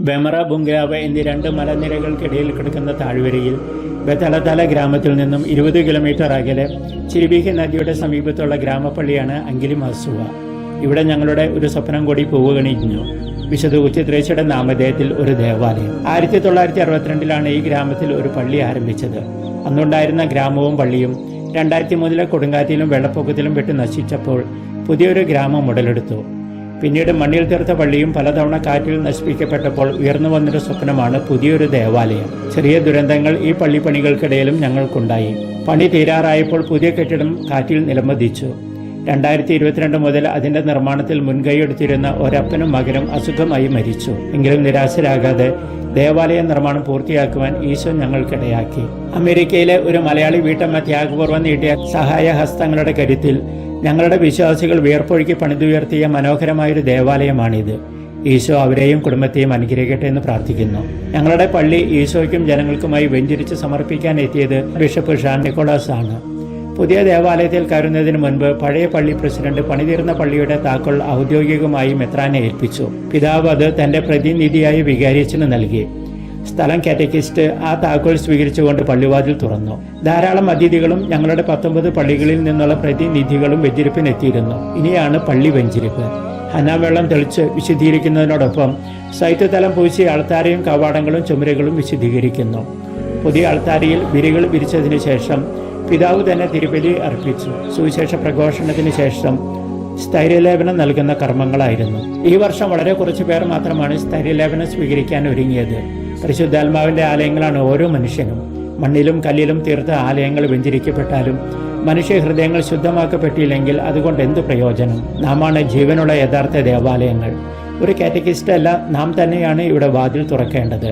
ബെമറ ബുംഗ്രാവ് എന്നീ രണ്ട് മലനിരകൾക്കിടയിൽ കിടക്കുന്ന താഴ്വരയിൽ ബെതലതല ഗ്രാമത്തിൽ നിന്നും 20 കിലോമീറ്റർ അകലെ ചിരിബീഹി നദിയുടെ സമീപത്തുള്ള ഗ്രാമപ്പള്ളിയാണ് അങ്കിലി മസുവ. ഇവിടെ ഞങ്ങളുടെ ഒരു സ്വപ്നം കൂടി പൂവുകണിഞ്ഞു. വിശുദ്ധ ഉച്ചിത്രേശയുടെ നാമധേയത്തിൽ ഒരു ദേവാലയം. 1962 ഈ ഗ്രാമത്തിൽ ഒരു പള്ളി ആരംഭിച്ചത്. അന്നുണ്ടായിരുന്ന ഗ്രാമവും പള്ളിയും 2003 കൊടുങ്കാറ്റിലും വെള്ളപ്പൊക്കത്തിലും പെട്ട് നശിച്ചപ്പോൾ പുതിയൊരു ഗ്രാമം ഉടലെടുത്തു. പിന്നീട് മണ്ണിൽ തീർത്ത പള്ളിയും പലതവണ കാറ്റിൽ നശിപ്പിക്കപ്പെട്ടപ്പോൾ ഉയർന്നു വന്നൊരു സ്വപ്നമാണ് പുതിയൊരു ദേവാലയം. ചെറിയ ദുരന്തങ്ങൾ ഈ പള്ളിപ്പണികൾക്കിടയിലും ഞങ്ങൾക്കുണ്ടായി. പണി തീരാറായപ്പോൾ പുതിയ കെട്ടിടം കാറ്റിൽ നിലംപതിച്ചു. 2022 മുതൽ അതിന്റെ നിർമ്മാണത്തിൽ മുൻകൈയെടുത്തിരുന്ന ഒരപ്പനും മകനും അസുഖമായി മരിച്ചു. എങ്കിലും നിരാശരാകാതെ ദേവാലയ നിർമ്മാണം പൂർത്തിയാക്കുവാൻ ഈശോ ഞങ്ങൾക്കിടയാക്കി. അമേരിക്കയിലെ ഒരു മലയാളി വീട്ടമ്മ ത്യാഗപൂർവ്വം നീട്ടിയ സഹായ ഹസ്തങ്ങളുടെ കരുത്തിൽ ഞങ്ങളുടെ വിശ്വാസികൾ വിയർപ്പൊഴുക്കി പണിതുയർത്തിയ മനോഹരമായൊരു ദേവാലയമാണിത്. ഈശോ അവരെയും കുടുംബത്തെയും അനുഗ്രഹിക്കട്ടെ എന്ന് പ്രാർത്ഥിക്കുന്നു. ഞങ്ങളുടെ പള്ളി ഈശോയ്ക്കും ജനങ്ങൾക്കുമായി വെഞ്ചരിച്ച് സമർപ്പിക്കാൻ എത്തിയത് ബിഷപ്പ് ഷാൻ നിക്കോളാസ് ആണ്. പുതിയ ദേവാലയത്തിൽ കയറുന്നതിന് മുൻപ് പഴയ പള്ളി പ്രസിഡന്റ് പണിതീർന്ന പള്ളിയുടെ താക്കോൽ ഔദ്യോഗികമായി മെത്രാനെ ഏൽപ്പിച്ചു. പിതാവ് അത് തന്റെ പ്രതിനിധിയായി വികാരിയച്ഛന് നൽകി. സ്ഥലം കാറ്റക്കിസ്റ്റ് ആ താക്കോൽ സ്വീകരിച്ചുകൊണ്ട് പള്ളിവാതിൽ തുറന്നു. ധാരാളം അതിഥികളും ഞങ്ങളുടെ 19 പള്ളികളിൽ നിന്നുള്ള പ്രതിനിധികളും വെഞ്ചരിപ്പിനെത്തിയിരുന്നു. ഇനിയാണ് പള്ളി വെഞ്ചരിപ്പ്. ഹനാവെള്ളം തെളിച്ച് വിശുദ്ധീകരിക്കുന്നതിനോടൊപ്പം സൈത്യതലം പൂശി അൾത്താരയും കവാടങ്ങളും ചുമരുകളും വിശുദ്ധീകരിക്കുന്നു. പുതിയ അൾത്താരയിൽ വിരികൾ വിരിച്ചതിന് ശേഷം പിതാവ് തന്നെ തിരുബലി അർപ്പിച്ചു. സുവിശേഷ പ്രഘോഷണത്തിന് ശേഷം സ്ഥൈര്യലേപനം നൽകുന്ന കർമ്മങ്ങളായിരുന്നു. ഈ വർഷം വളരെ കുറച്ചു പേർ മാത്രമാണ് സ്ഥൈര്യലേപനം സ്വീകരിക്കാൻ ഒരുങ്ങിയത്. പരിശുദ്ധാത്മാവിന്റെ ആലയങ്ങളാണ് ഓരോ മനുഷ്യനും. മണ്ണിലും കല്ലിലും തീർത്ത ആലയങ്ങൾ വെഞ്ചരിക്കപ്പെട്ടാലും മനുഷ്യ ഹൃദയങ്ങൾ ശുദ്ധമാക്കപ്പെട്ടില്ലെങ്കിൽ അതുകൊണ്ട് എന്ത് പ്രയോജനം? നാമാണ് ജീവനുള്ള യഥാർത്ഥ ദേവാലയങ്ങൾ. ഒരു കാറ്റക്കിസ്റ്റ് അല്ല, നാം തന്നെയാണ് ഇവിടെ വാതിൽ തുറക്കേണ്ടത്.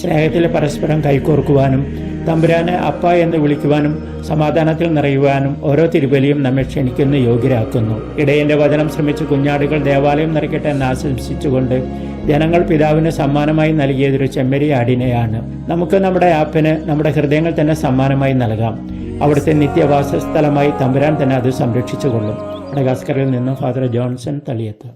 സ്നേഹത്തിൽ പരസ്പരം കൈകോർക്കുവാനും തമ്പുരാനെ അപ്പ എന്ന് വിളിക്കുവാനും സമാധാനത്തിൽ നിറയുവാനും ഓരോ തിരുബലിയും നമ്മെ ക്ഷണിക്കുന്ന യോഗ്യരാക്കുന്നു. ഇടയന്റെ വചനം ശ്രമിച്ച് കുഞ്ഞാടുകൾ ദേവാലയം നിറയ്ക്കട്ടെ എന്ന് ആശംസിച്ചുകൊണ്ട് ജനങ്ങൾ പിതാവിന് സമ്മാനമായി നൽകിയതൊരു ചെമ്മരി ആടിനെയാണ്. നമുക്ക് നമ്മുടെ ആപ്പിന് നമ്മുടെ ഹൃദയങ്ങൾ തന്നെ സമ്മാനമായി നൽകാം. അവിടുത്തെ നിത്യവാസ സ്ഥലമായി തമ്പുരാൻ തന്നെ അത് സംരക്ഷിച്ചുകൊള്ളും. മഡഗാസ്കറിൽ നിന്നും ഫാദർ ജോൺസൺ തളിയത്ത്.